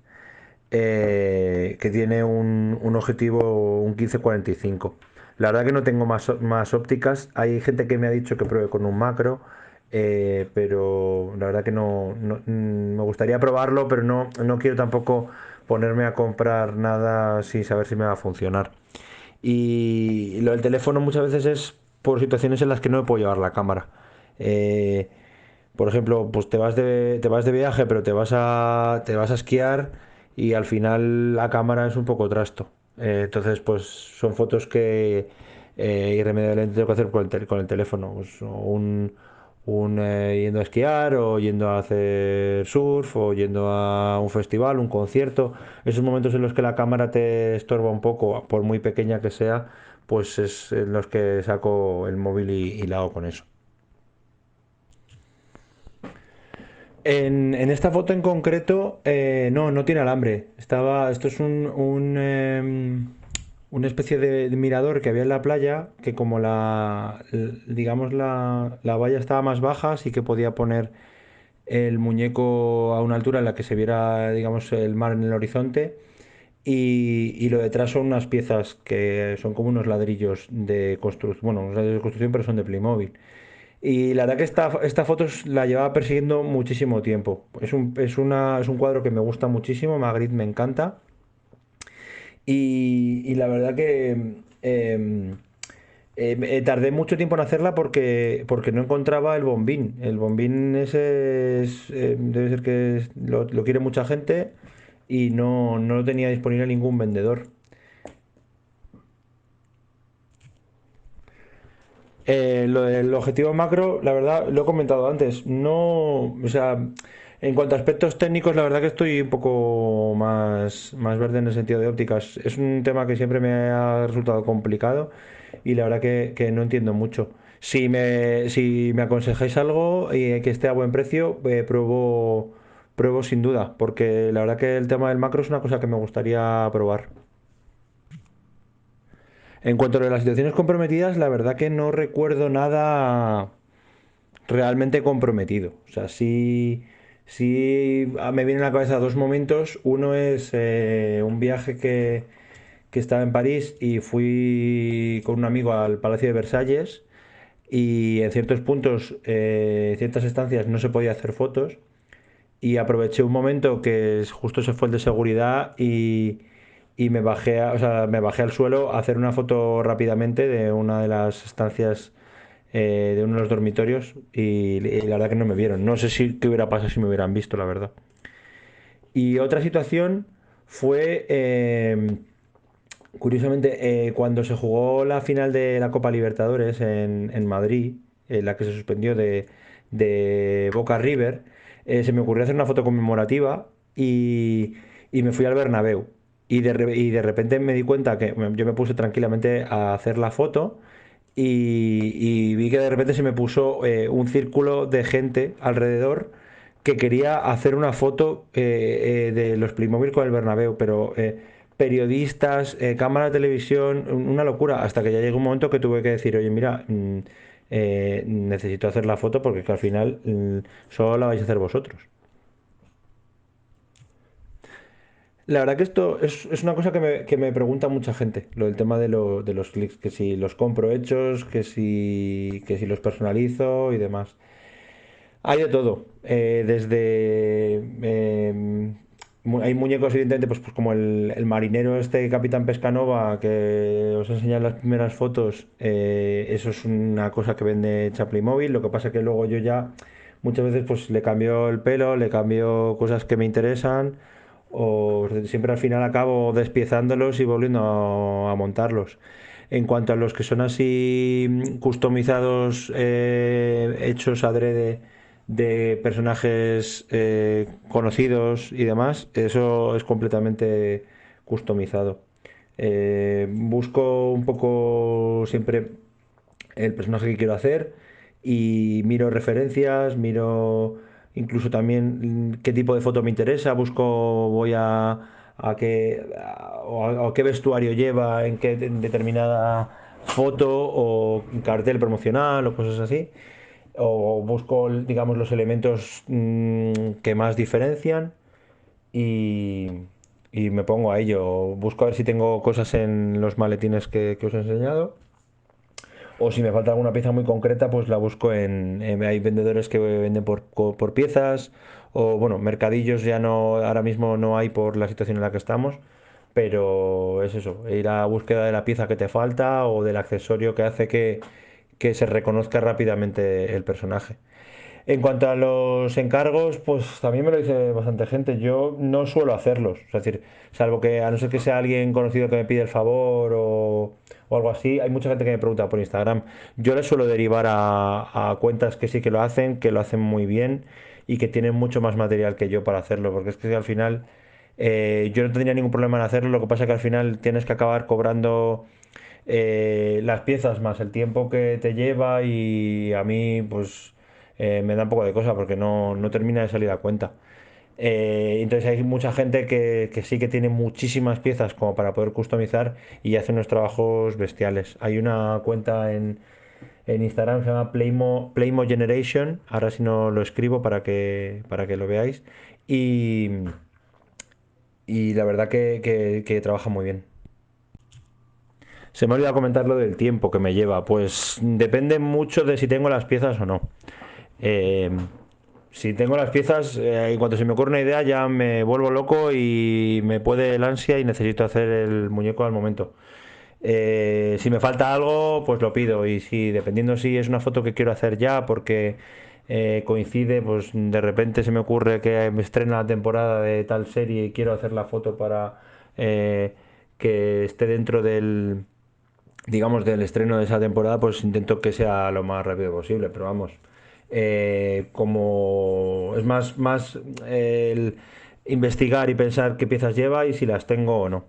que tiene un objetivo, un 15-45. La verdad que no tengo más ópticas. Hay gente que me ha dicho que pruebe con un macro, pero la verdad que me gustaría probarlo, pero no quiero tampoco ponerme a comprar nada sin saber si me va a funcionar. Y lo del teléfono muchas veces es por situaciones en las que no me puedo llevar la cámara. Eh, por ejemplo, pues te vas de viaje, pero te vas a esquiar y al final la cámara es un poco trasto. Entonces, pues son fotos que irremediablemente tengo que hacer con el teléfono. Pues, o yendo a esquiar, o yendo a hacer surf, o yendo a un festival, un concierto. Esos momentos en los que la cámara te estorba un poco, por muy pequeña que sea, pues es en los que saco el móvil y la hago con eso. En esta foto en concreto, no tiene alambre. Esto es una especie de mirador que había en la playa, que como digamos, la valla estaba más baja, sí que podía poner el muñeco a una altura en la que se viera, digamos, el mar en el horizonte. Y lo detrás son unas piezas que son como unos ladrillos de construcción, bueno, unos ladrillos de construcción, pero son de Playmobil. Y la verdad que esta foto la llevaba persiguiendo muchísimo tiempo. Es un cuadro que me gusta muchísimo, Magritte me encanta. Y la verdad que tardé mucho tiempo en hacerla porque no encontraba el bombín. El bombín ese debe ser que lo quiere mucha gente y no lo tenía disponible ningún vendedor. Lo del objetivo macro, la verdad, lo he comentado antes. No, o sea, en cuanto a aspectos técnicos, la verdad que estoy un poco más verde en el sentido de ópticas. Es un tema que siempre me ha resultado complicado y la verdad que no entiendo mucho. Si me aconsejáis algo y que esté a buen precio, pruebo sin duda, porque la verdad que el tema del macro es una cosa que me gustaría probar. En cuanto a las situaciones comprometidas, la verdad que no recuerdo nada realmente comprometido. O sea, sí me vienen a la cabeza dos momentos. Uno es un viaje que estaba en París y fui con un amigo al Palacio de Versalles y en ciertos puntos, ciertas estancias no se podía hacer fotos y aproveché un momento que justo se fue el de seguridad y me bajé, o sea, me bajé al suelo a hacer una foto rápidamente de una de las estancias de uno de los dormitorios y la verdad que no me vieron. No sé si qué hubiera pasado si me hubieran visto, la verdad. Y otra situación fue, curiosamente, cuando se jugó la final de la Copa Libertadores en Madrid, la que se suspendió de Boca River, se me ocurrió hacer una foto conmemorativa y me fui al Bernabéu. Y de repente me di cuenta que yo me puse tranquilamente a hacer la foto y vi que de repente se me puso un círculo de gente alrededor que quería hacer una foto de los Playmobil con el Bernabéu, pero periodistas, cámara de televisión, una locura, hasta que ya llegó un momento que tuve que decir, oye, mira, necesito hacer la foto porque es que al final solo la vais a hacer vosotros. La verdad que esto es una cosa que me pregunta mucha gente, lo del tema de los clics, que si los compro hechos, que si los personalizo y demás. Hay de todo, desde... hay muñecos, evidentemente, pues como el marinero este Capitán Pescanova que os enseñé en las primeras fotos, eso es una cosa que vende Chapley Móvil, lo que pasa que luego yo ya muchas veces pues le cambio el pelo, le cambio cosas que me interesan, o siempre al final acabo despiezándolos y volviendo a montarlos. En cuanto a los que son así customizados, hechos adrede de personajes conocidos y demás, eso es completamente customizado. Busco un poco siempre el personaje que quiero hacer y miro referencias, miro incluso también qué tipo de foto me interesa, busco, voy a qué, a qué vestuario lleva, en qué determinada foto o cartel promocional o cosas así o busco, digamos, los elementos que más diferencian y, y me pongo a ello. Busco a ver si tengo cosas en los maletines que os he enseñado. O si me falta alguna pieza muy concreta, pues la busco hay vendedores que venden por piezas. O bueno, mercadillos ya no, ahora mismo no hay por la situación en la que estamos. Pero es eso, ir a búsqueda de la pieza que te falta o del accesorio que hace que se reconozca rápidamente el personaje. En cuanto a los encargos, pues también me lo dice bastante gente. Yo no suelo hacerlos. Es decir, salvo que a no ser que sea alguien conocido que me pide el favor o algo así, hay mucha gente que me pregunta por Instagram. Yo les suelo derivar a cuentas que sí que lo hacen muy bien y que tienen mucho más material que yo para hacerlo. Porque es que al final yo no tendría ningún problema en hacerlo. Lo que pasa es que al final tienes que acabar cobrando las piezas más el tiempo que te lleva y a mí pues me da un poco de cosa porque no termina de salir a cuenta. Entonces hay mucha gente que sí que tiene muchísimas piezas como para poder customizar y hace unos trabajos bestiales. Hay una cuenta en Instagram que se llama Playmo Generation, ahora si no lo escribo para que lo veáis y, y la verdad que trabaja muy bien. Se me ha olvidado comentar lo del tiempo que me lleva. Pues depende mucho de si tengo las piezas o no. Eh, si tengo las piezas, en cuanto se me ocurre una idea ya me vuelvo loco y me puede el ansia y necesito hacer el muñeco al momento. Si me falta algo, pues lo pido. Y si, dependiendo si es una foto que quiero hacer ya, porque coincide, pues de repente se me ocurre que me estrena la temporada de tal serie y quiero hacer la foto para que esté dentro digamos, del estreno de esa temporada, pues intento que sea lo más rápido posible, pero vamos, como es más el investigar y pensar qué piezas lleva y si las tengo o no.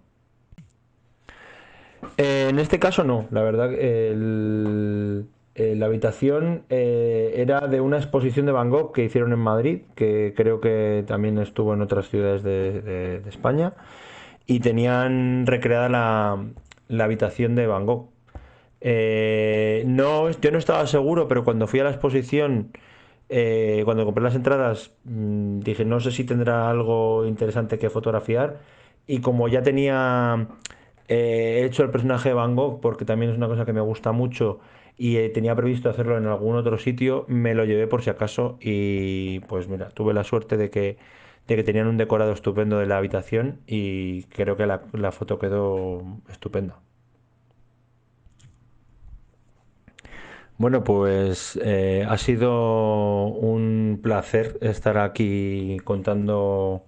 En este caso no, la verdad, La habitación era de una exposición de Van Gogh que hicieron en Madrid, que creo que también estuvo en otras ciudades de España, y tenían recreada la habitación de Van Gogh. No, yo no estaba seguro, pero cuando fui a la exposición, cuando compré las entradas, dije, no sé si tendrá algo interesante que fotografiar. Y como ya tenía hecho el personaje de Van Gogh, porque también es una cosa que me gusta mucho, y tenía previsto hacerlo en algún otro sitio, me lo llevé por si acaso. Y pues mira, tuve la suerte de que tenían un decorado estupendo de la habitación y creo que la foto quedó estupenda. Bueno, pues ha sido un placer estar aquí contando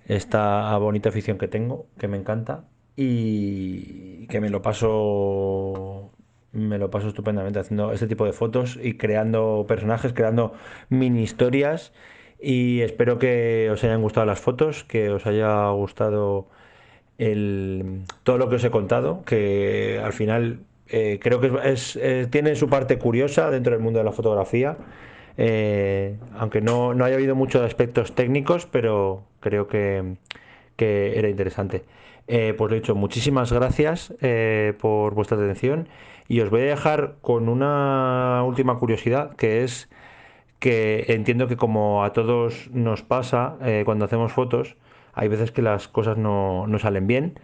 esta bonita afición que tengo, que me encanta y que me lo paso estupendamente haciendo este tipo de fotos y creando personajes, creando mini historias y espero que os hayan gustado las fotos, que os haya gustado todo lo que os he contado, que al final creo que tiene su parte curiosa dentro del mundo de la fotografía, aunque no haya habido muchos aspectos técnicos, pero creo que era interesante. Pues lo he dicho, muchísimas gracias por vuestra atención y os voy a dejar con una última curiosidad, que es que entiendo que como a todos nos pasa cuando hacemos fotos, hay veces que las cosas no salen bien.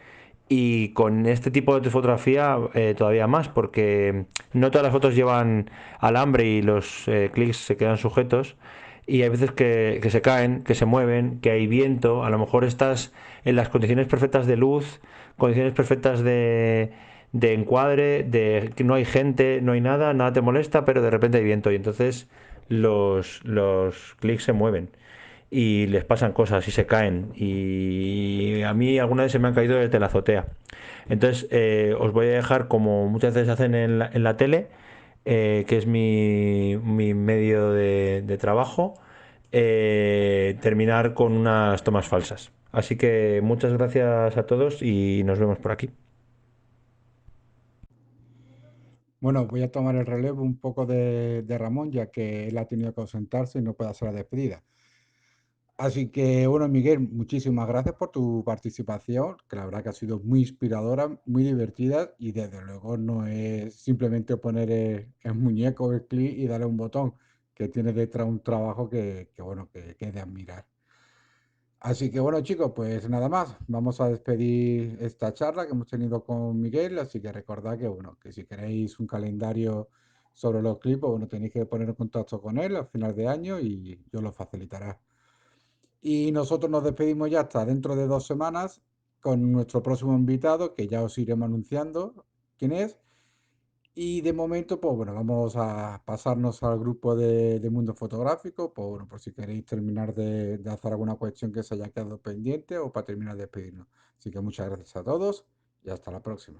Y con este tipo de fotografía todavía más, porque no todas las fotos llevan alambre y los clics se quedan sujetos. Y hay veces que se caen, que se mueven, que hay viento. A lo mejor estás en las condiciones perfectas de luz, condiciones perfectas de encuadre, de que no hay gente, no hay nada, nada te molesta, pero de repente hay viento y entonces los clics se mueven y les pasan cosas y se caen. Y a mí alguna vez se me han caído desde la azotea. Entonces os voy a dejar, como muchas veces hacen en la tele, que es mi medio de trabajo, terminar con unas tomas falsas. Así que muchas gracias a todos y nos vemos por aquí. Bueno, voy a tomar el relevo un poco de Ramón, ya que él ha tenido que ausentarse y no puede hacer la despedida. Así que, bueno, Miguel, muchísimas gracias por tu participación, que la verdad que ha sido muy inspiradora, muy divertida y desde luego no es simplemente poner el muñeco, el clic y darle un botón, que tiene detrás un trabajo bueno, que es de admirar. Así que bueno, chicos, pues nada más. Vamos a despedir esta charla que hemos tenido con Miguel. Así que recordad que bueno, que si queréis un calendario sobre los clips, pues, bueno, tenéis que poner en contacto con él a final de año y yo lo facilitará. Y nosotros nos despedimos ya hasta dentro de 2 semanas con nuestro próximo invitado, que ya os iremos anunciando quién es. Y de momento, pues bueno, vamos a pasarnos al grupo de Mundo Fotográfico, pues bueno, por si queréis terminar de hacer alguna cuestión que se haya quedado pendiente o para terminar de despedirnos. Así que muchas gracias a todos y hasta la próxima.